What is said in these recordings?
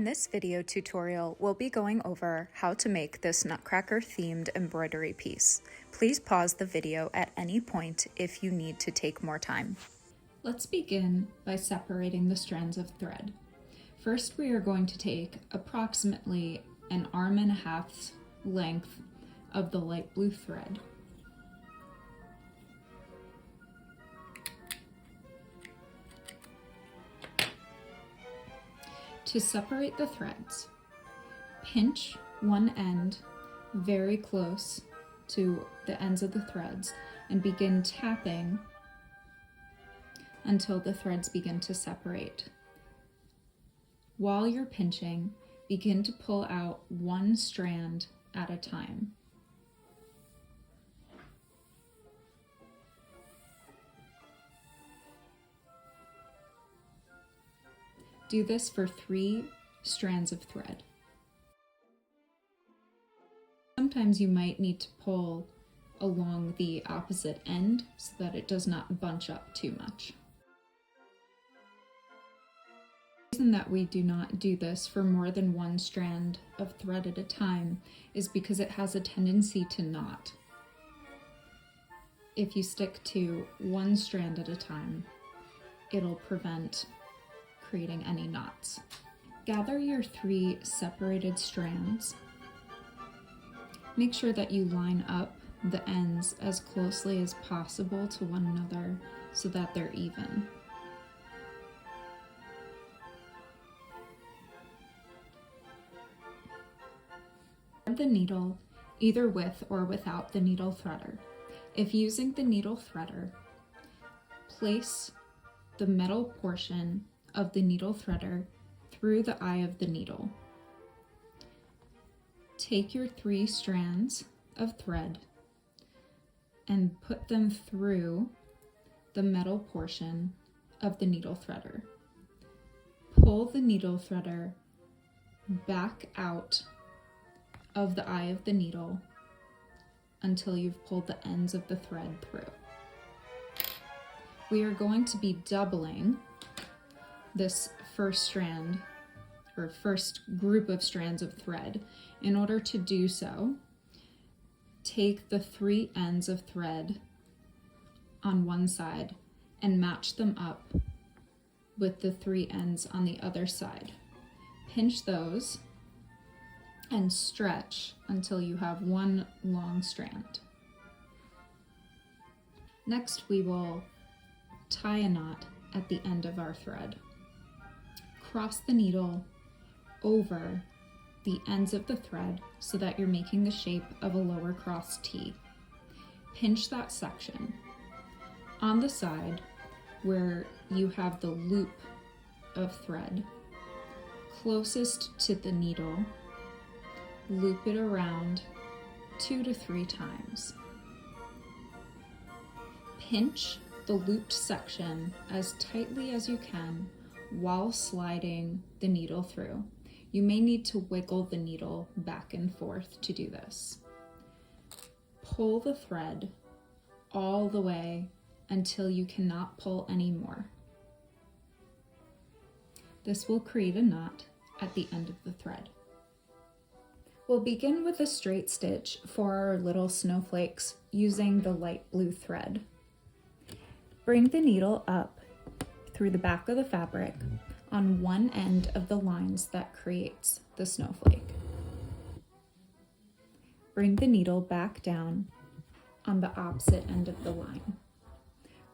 In this video tutorial, we'll be going over how to make this Nutcracker themed embroidery piece. Please pause the video at any point if you need to take more time. Let's begin by separating the strands of thread. First, we are going to take approximately an arm and a half's length of the light blue thread. To separate the threads, pinch one end very close to the ends of the threads and begin tapping until the threads begin to separate. While you're pinching, begin to pull out one strand at a time. Do this for 3 strands of thread. Sometimes you might need to pull along the opposite end so that it does not bunch up too much. The reason that we do not do this for more than 1 strand of thread at a time is because it has a tendency to knot. If you stick to 1 strand at a time, it'll prevent creating any knots. Gather your 3 separated strands. Make sure that you line up the ends as closely as possible to one another so that they're even. Thread the needle either with or without the needle threader. If using the needle threader, place the metal portion of the needle threader through the eye of the needle. Take your 3 strands of thread and put them through the metal portion of the needle threader. Pull the needle threader back out of the eye of the needle until you've pulled the ends of the thread through. We are going to be doubling this first strand or first group of strands of thread. In order to do so, take the 3 ends of thread on one side and match them up with the 3 ends on the other side. Pinch those and stretch until you have 1 long strand. Next, we will tie a knot at the end of our thread. Cross the needle over the ends of the thread so that you're making the shape of a lower cross T. Pinch that section. On the side where you have the loop of thread closest to the needle, loop it around 2 to 3 times. Pinch the looped section as tightly as you can while sliding the needle through. You may need to wiggle the needle back and forth to do this. Pull the thread all the way until you cannot pull anymore. This will create a knot at the end of the thread. We'll begin with a straight stitch for our little snowflakes using the light blue thread. Bring the needle up through the back of the fabric on one end of the lines that creates the snowflake. Bring the needle back down on the opposite end of the line.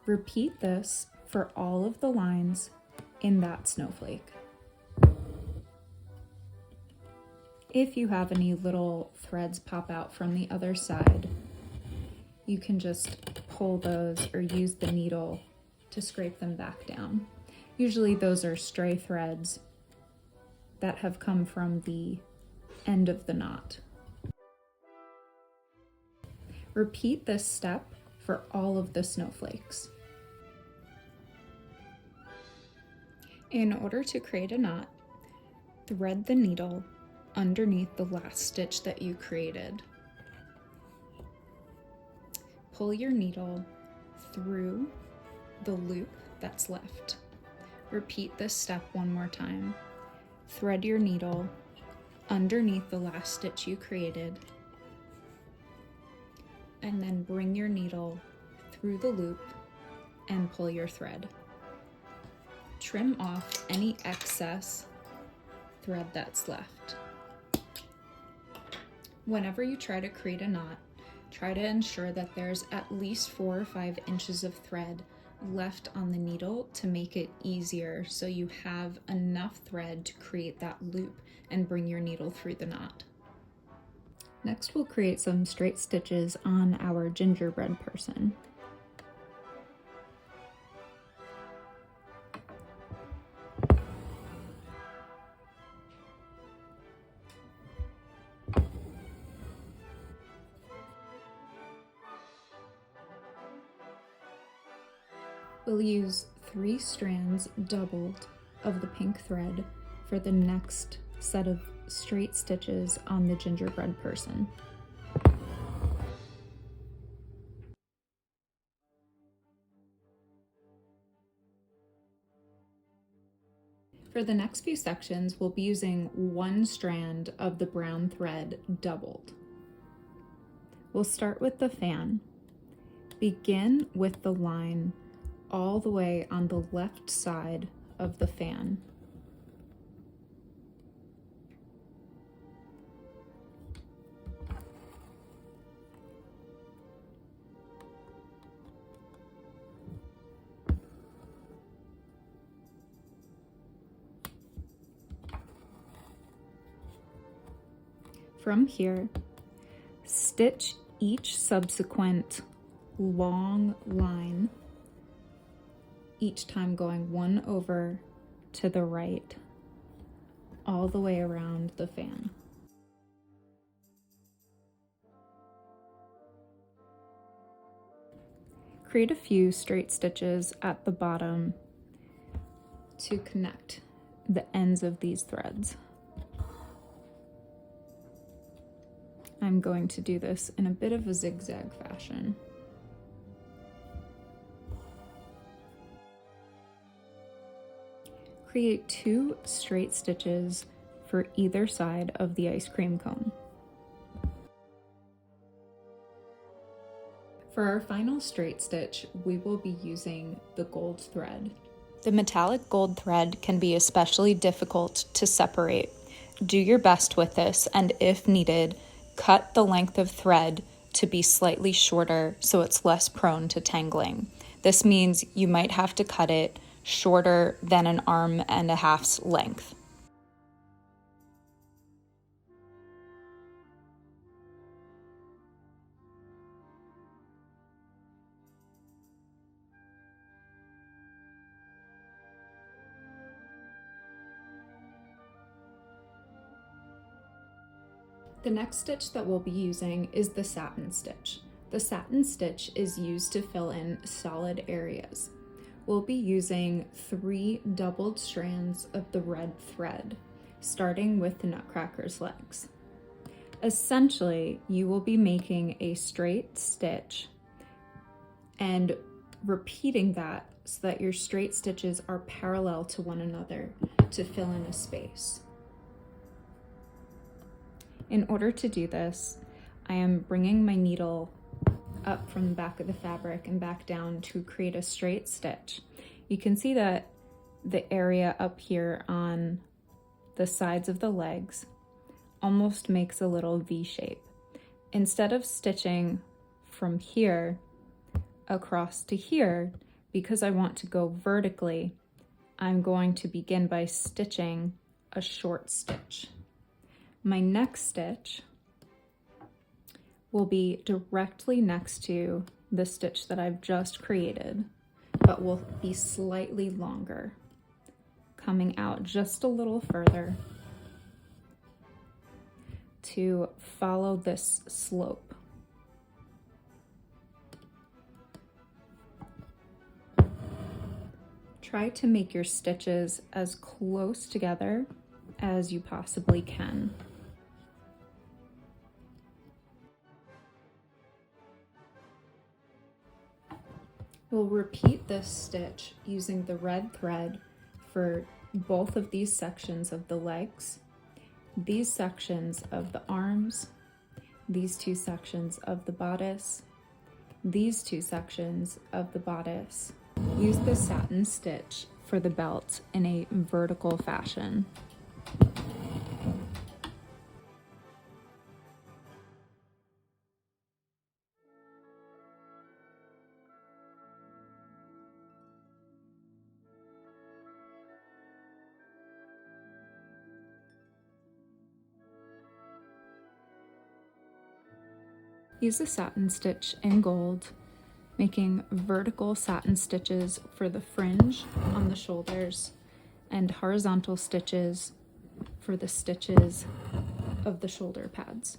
Repeat this for all of the lines in that snowflake. If you have any little threads pop out from the other side, you can just pull those or use the needle to scrape them back down. Usually those are stray threads that have come from the end of the knot. Repeat this step for all of the snowflakes. In order to create a knot, thread the needle underneath the last stitch that you created. Pull your needle through the loop that's left. Repeat this step one more time. thread your needle underneath the last stitch you created, and then bring your needle through the loop and pull your thread. Trim off any excess thread that's left. Whenever you try to create a knot, try to ensure that there's at least 4 or 5 inches of thread left on the needle to make it easier, so you have enough thread to create that loop and bring your needle through the knot. Next, we'll create some straight stitches on our gingerbread person. We'll use 3 strands doubled of the pink thread for the next set of straight stitches on the gingerbread person. For the next few sections, we'll be using 1 strand of the brown thread doubled. We'll start with the fan. Begin with the line all the way on the left side of the fan. From here, stitch each subsequent long line, each time going 1 over to the right, all the way around the fan. Create a few straight stitches at the bottom to connect the ends of these threads. I'm going to do this in a bit of a zigzag fashion. Create 2 straight stitches for either side of the ice cream cone. For our final straight stitch, we will be using the gold thread. The metallic gold thread can be especially difficult to separate. Do your best with this, and if needed, cut the length of thread to be slightly shorter so it's less prone to tangling. This means you might have to cut it shorter than an arm and a half's length. The next stitch that we'll be using is the satin stitch. The satin stitch is used to fill in solid areas. We'll be using 3 doubled strands of the red thread, starting with the Nutcracker's legs. Essentially, you will be making a straight stitch and repeating that so that your straight stitches are parallel to one another to fill in a space. In order to do this, I am bringing my needle up from the back of the fabric and back down to create a straight stitch. You can see that the area up here on the sides of the legs almost makes a little V shape. Instead of stitching from here across to here, because I want to go vertically, I'm going to begin by stitching a short stitch. My next stitch will be directly next to the stitch that I've just created, but will be slightly longer, coming out just a little further to follow this slope. Try to make your stitches as close together as you possibly can. We'll repeat this stitch using the red thread for both of these sections of the legs, these sections of the arms, these two sections of the bodice, these two sections of the bodice. Use the satin stitch for the belt in a vertical fashion. Use the satin stitch in gold, making vertical satin stitches for the fringe on the shoulders and horizontal stitches for the stitches of the shoulder pads.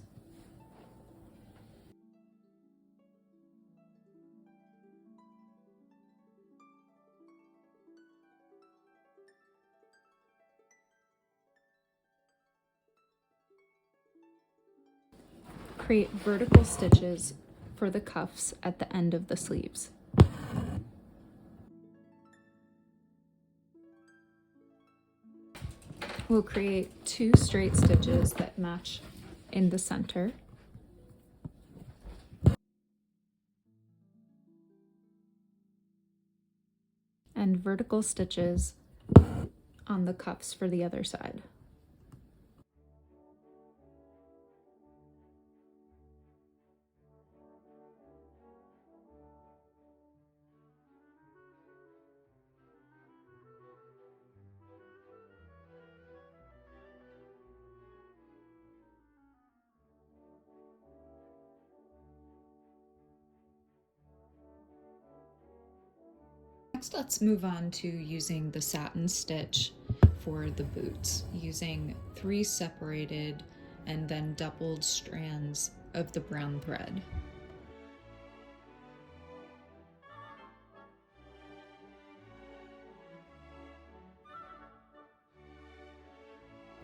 Create vertical stitches for the cuffs at the end of the sleeves. We'll create 2 straight stitches that match in the center. And vertical stitches on the cuffs for the other side. Next, let's move on to using the satin stitch for the boots, using 3 separated and then doubled strands of the brown thread.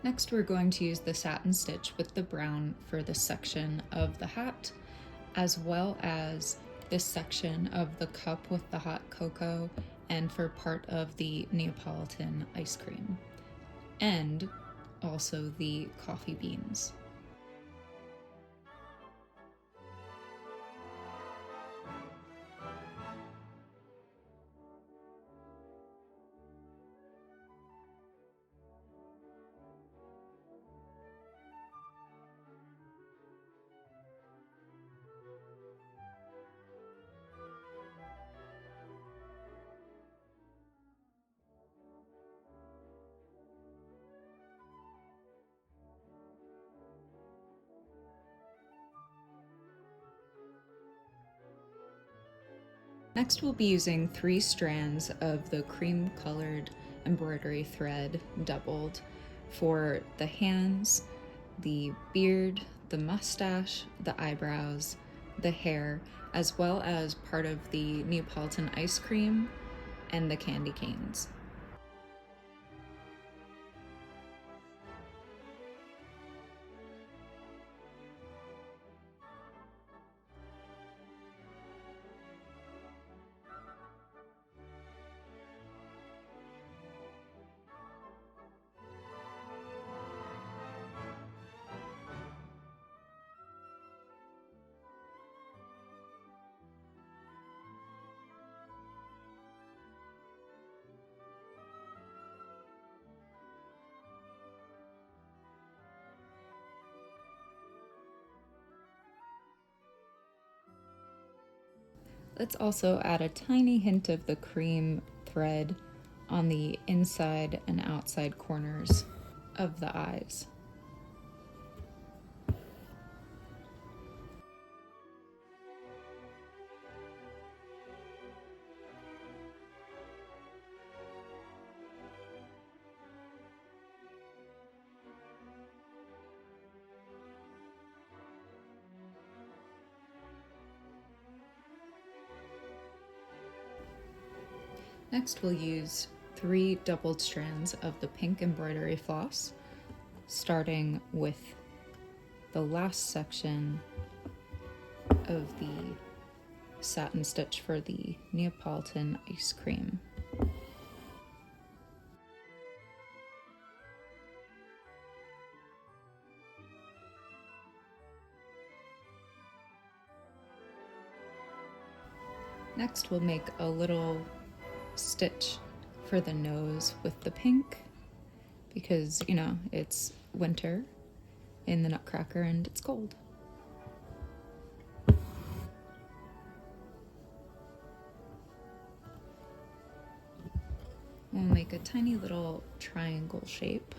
Next, we're going to use the satin stitch with the brown for this section of the hat, as well as this section of the cup with the hot cocoa and for part of the Neapolitan ice cream, and also the coffee beans. Next, we'll be using 3 strands of the cream-colored embroidery thread doubled for the hands, the beard, the mustache, the eyebrows, the hair, as well as part of the Neapolitan ice cream and the candy canes. Let's also add a tiny hint of the cream thread on the inside and outside corners of the eyes. Next, we'll use 3 doubled strands of the pink embroidery floss, starting with the last section of the satin stitch for the Neapolitan ice cream. Next, we'll make a little stitch for the nose with the pink because, you know, it's winter in the Nutcracker and it's cold. We'll make a tiny little triangle shape.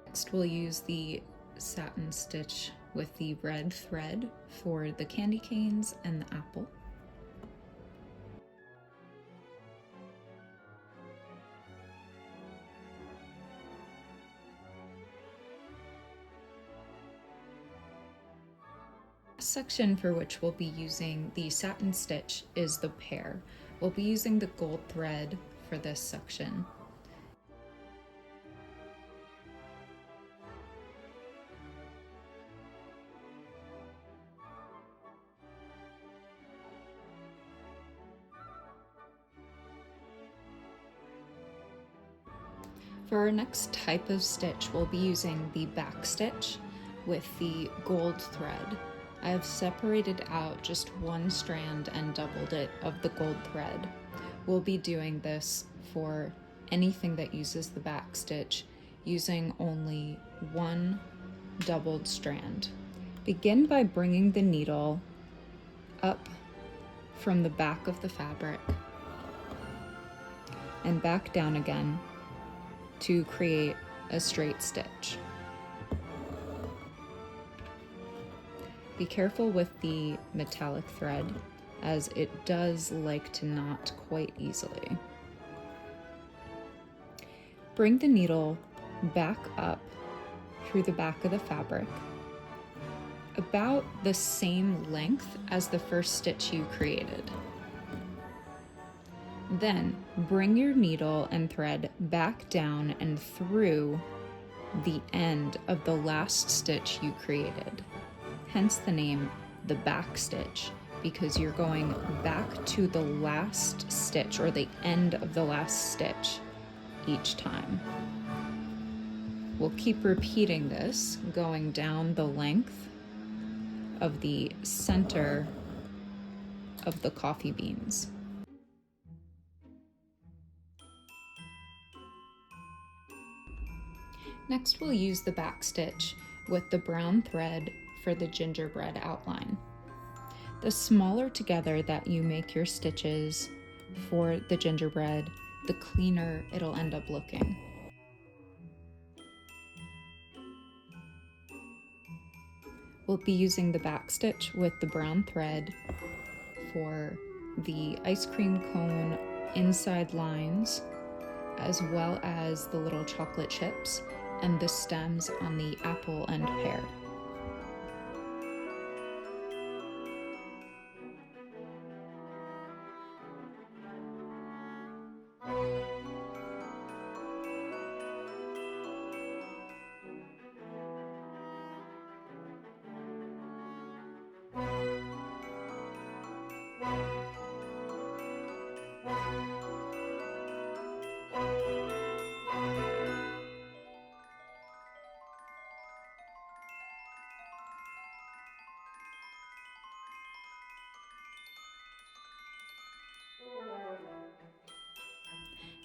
Next, we'll use the satin stitch with the red thread for the candy canes and the apple. Section for which we'll be using the satin stitch is the pear. We'll be using the gold thread for this section. For our next type of stitch, we'll be using the back stitch with the gold thread. I have separated out just one strand and doubled it of the gold thread. We'll be doing this for anything that uses the back stitch using only one doubled strand. Begin by bringing the needle up from the back of the fabric and back down again to create a straight stitch. Be careful with the metallic thread as it does like to knot quite easily. Bring the needle back up through the back of the fabric, about the same length as the first stitch you created. Then bring your needle and thread back down and through the end of the last stitch you created. Hence the name the back stitch, because you're going back to the last stitch or the end of the last stitch each time. We'll keep repeating this, going down the length of the center of the coffee beans. Next, we'll use the back stitch with the brown thread for the gingerbread outline. The smaller together that you make your stitches for the gingerbread, the cleaner it'll end up looking. We'll be using the back stitch with the brown thread for the ice cream cone inside lines, as well as the little chocolate chips and the stems on the apple and pear.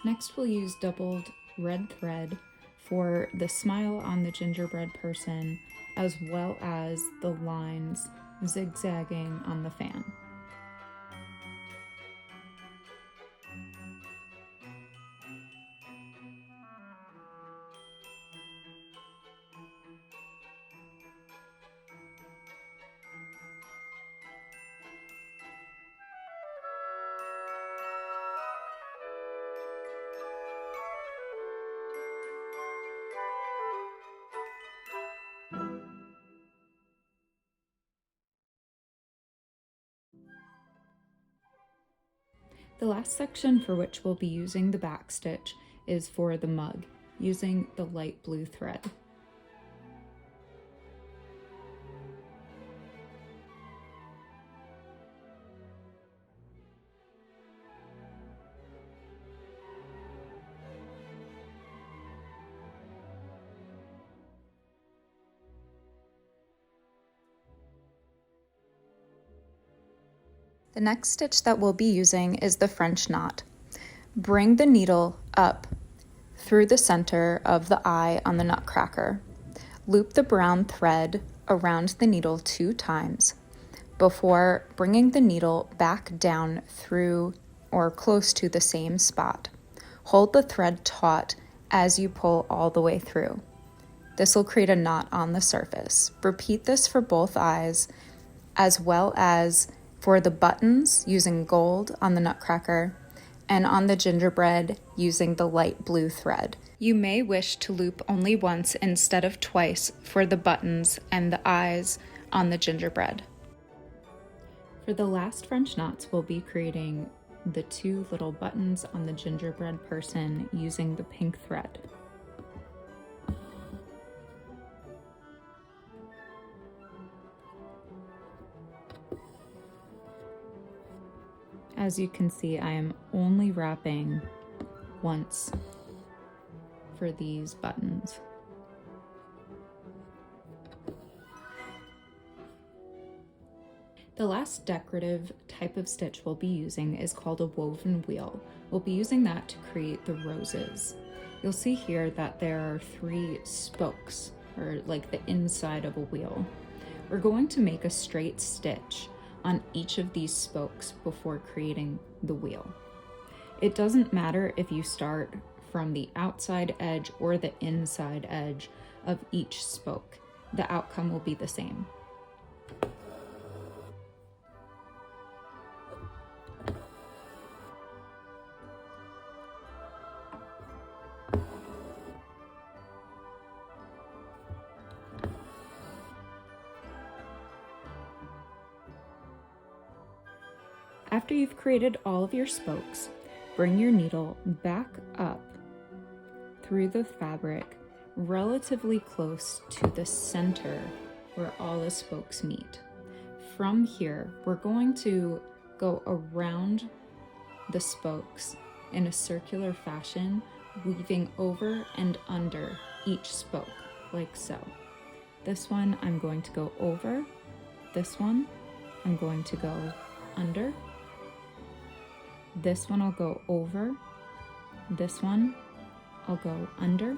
Next, we'll use doubled red thread for the smile on the gingerbread person, as well as the lines zigzagging on the fan. The last section for which we'll be using the back stitch is for the mug, using the light blue thread. The next stitch that we'll be using is the French knot. Bring the needle up through the center of the eye on the Nutcracker. Loop the brown thread around the needle 2 times before bringing the needle back down through or close to the same spot. Hold the thread taut as you pull all the way through. This will create a knot on the surface. Repeat this for both eyes, as well as for the buttons using gold on the Nutcracker and on the gingerbread using the light blue thread. You may wish to loop only once instead of twice for the buttons and the eyes on the gingerbread. For the last French knots, we'll be creating the 2 little buttons on the gingerbread person using the pink thread. As you can see, I am only wrapping once for these buttons. The last decorative type of stitch we'll be using is called a woven wheel. We'll be using that to create the roses. You'll see here that there are 3 spokes, or like the inside of a wheel. We're going to make a straight stitch on each of these spokes before creating the wheel. It doesn't matter if you start from the outside edge or the inside edge of each spoke. The outcome will be the same. After you've created all of your spokes, bring your needle back up through the fabric relatively close to the center where all the spokes meet. From here, we're going to go around the spokes in a circular fashion, weaving over and under each spoke, like so. This one I'm going to go over, this one I'm going to go under, this one I'll go over, this one I'll go under,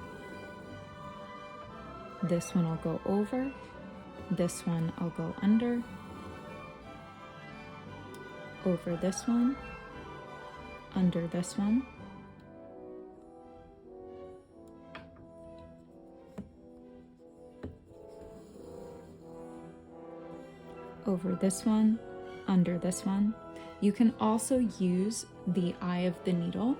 this one I'll go over, this one I'll go under, over this one, under this one, over this one, under this one. You can also use the eye of the needle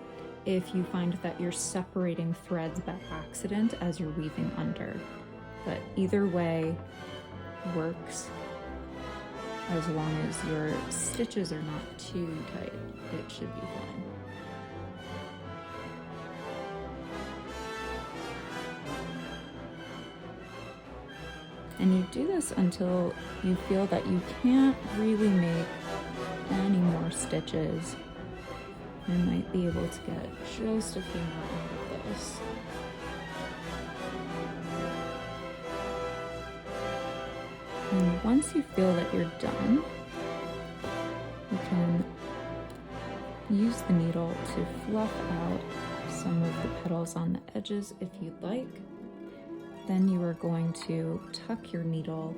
if you find that you're separating threads by accident as you're weaving under. But either way works as long as your stitches are not too tight. It should be fine. And you do this until you feel that you can't really make any more stitches. I might be able to get just a few more out of this. And once you feel that you're done, you can use the needle to fluff out some of the petals on the edges if you'd like. Then you are going to tuck your needle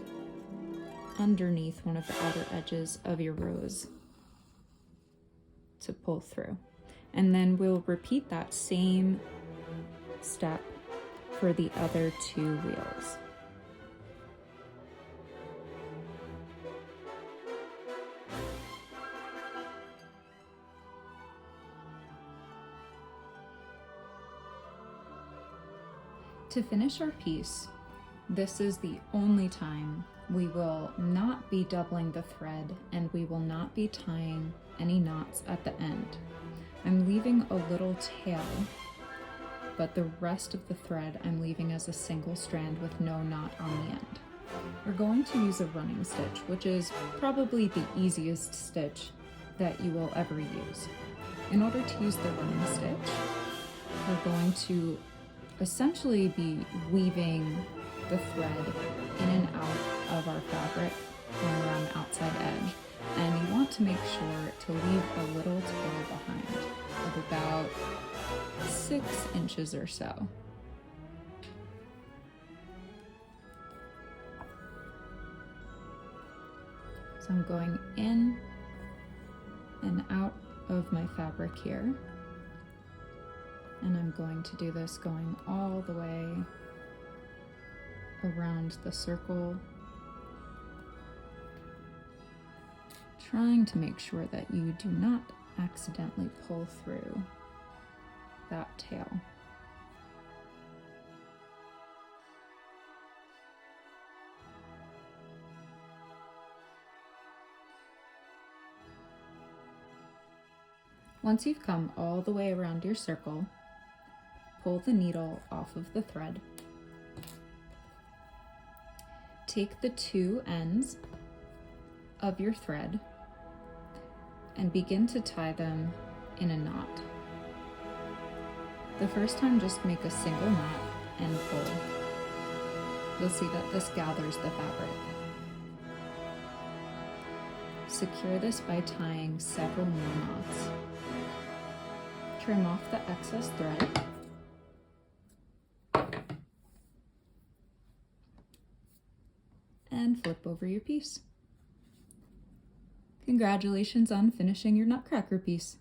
underneath one of the outer edges of your rose to pull through. And then we'll repeat that same step for the other 2 wheels. To finish our piece, this is the only time we will not be doubling the thread and we will not be tying any knots at the end. I'm leaving a little tail, but the rest of the thread I'm leaving as a single strand with no knot on the end. We're going to use a running stitch, which is probably the easiest stitch that you will ever use. In order to use the running stitch, we're going to essentially be weaving the thread in and out of our fabric going around the outside edge. And you want to make sure to leave a little tail behind of about 6 inches or so. So I'm going in and out of my fabric here. And I'm going to do this going all the way around the circle, trying to make sure that you do not accidentally pull through that tail. Once you've come all the way around your circle, pull the needle off of the thread. Take the 2 ends of your thread and begin to tie them in a knot. The first time, just make a single knot and pull. You'll see that this gathers the fabric. Secure this by tying several more knots. Trim off the excess thread. And flip over your piece. Congratulations on finishing your Nutcracker piece.